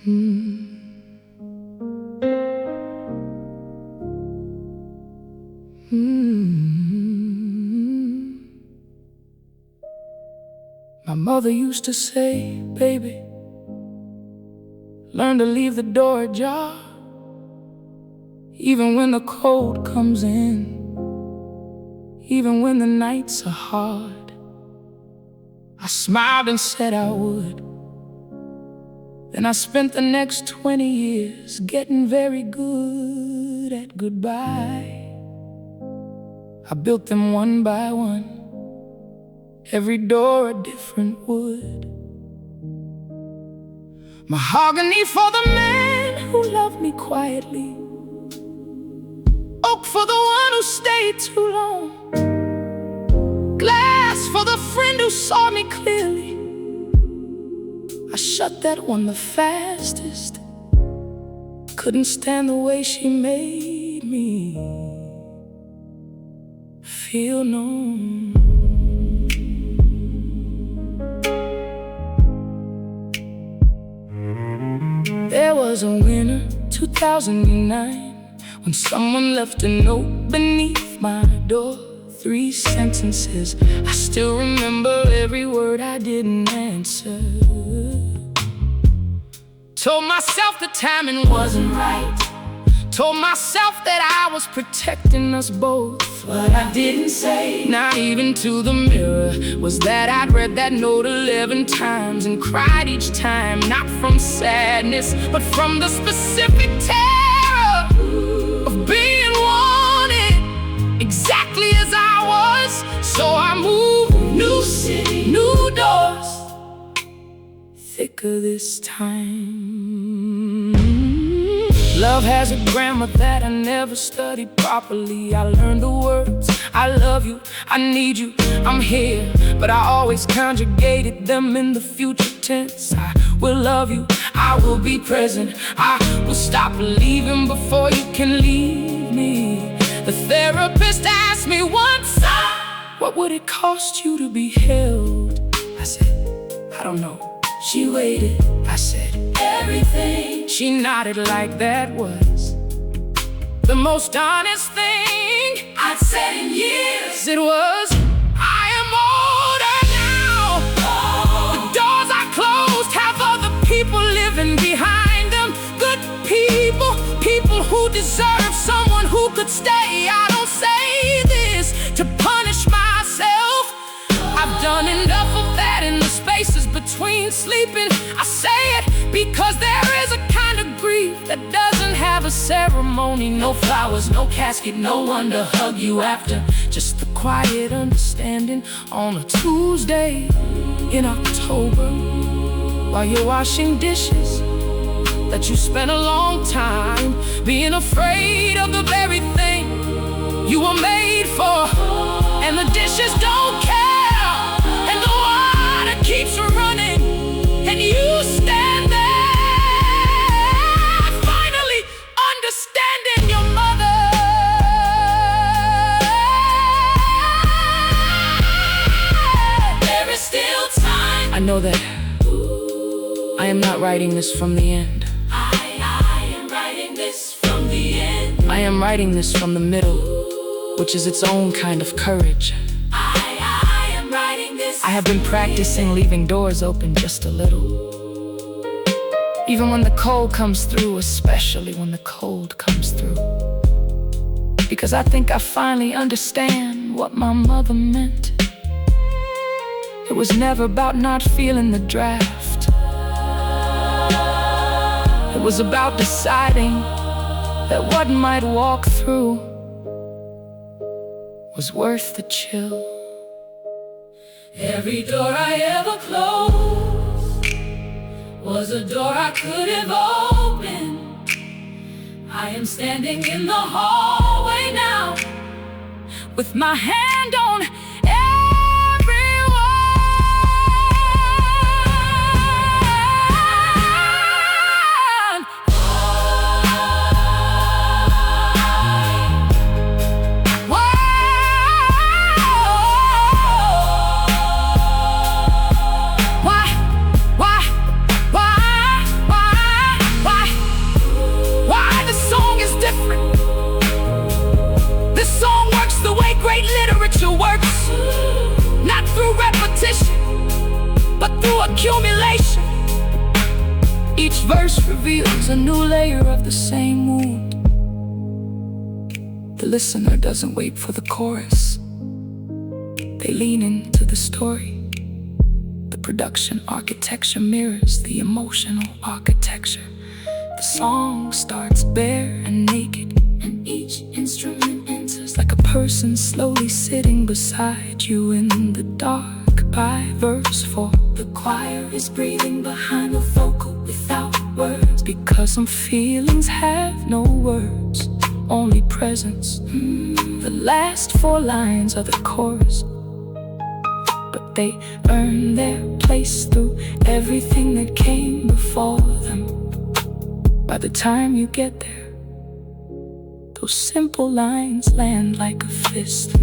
Mm. Mm. My mother used to say, baby, learn to leave the door ajar, even when the cold comes in, even when the nights are hard. I smiled and said I would. Then I spent the next 20 years getting very good at goodbye. I built them one by one, every door a different wood. Mahogany for the man who loved me quietly, oak for the one who stayed too long, glass for the friend who saw me clearly. I shut that one the fastest. Couldn't stand the way she made me feel known. There was a winter, 2009, when someone left a note beneath my door. 3 sentences, I still remember every word I didn't answer. Told myself the timing wasn't right, told myself that I was protecting us both. But I didn't say, not even to the mirror, was that I'd read that note 11 times and cried each time, not from sadness, but from the specific terror of being wanted exactly as I was. So I moved, new city, new doors, thicker this time. Love has a grammar that I never studied properly. I learned the words, I love you, I need you, I'm here, but I always conjugated them in the future tense. I will love you, I will be present, I will stop believing before you can leave me. The therapist asked me once, what would it cost you to be held? I said, I don't know. She waited, I said, everything. She nodded like that was the most honest thing I'd said in years. It was, I am older now. The doors I closed have other people living behind them. Good people, people who deserve someone who could stay. I don't say this to punish myself. I've done enough of that in the spaces between sleeping. I say it because there is a kind of grief that doesn't have a ceremony. No flowers, no casket, no one to hug you after. Just the quiet understanding on a Tuesday in October, while you're washing dishes that you spent a long time being afraid of the very thing you were made for. And the dishes don't care, and the water keeps running, and you stand there, finally understanding your mother. There is still time. I know that I am not writing this from the end. I am writing this from the end. I am writing this from the middle, which is its own kind of courage. I am writing this. I have been practicing leaving doors open just a little, even when the cold comes through, especially when the cold comes through, because I think I finally understand what my mother meant. It was never about not feeling the draft. It was about deciding that what might walk through was worth the chill. Every door I ever closed was a door I could have opened. I am standing in the hallway now, with my hand on accumulation. Each verse reveals a new layer of the same wound. The listener doesn't wait for the chorus. They lean into the story. The production architecture mirrors the emotional architecture. The song starts bare and naked, and each instrument enters like a person slowly sitting beside you in the dark. By verse 4, the choir is breathing behind the vocal without words, because some feelings have no words, only presence. The last 4 lines are the chorus, but they earn their place through everything that came before them. By the time you get there, those simple lines land like a fist.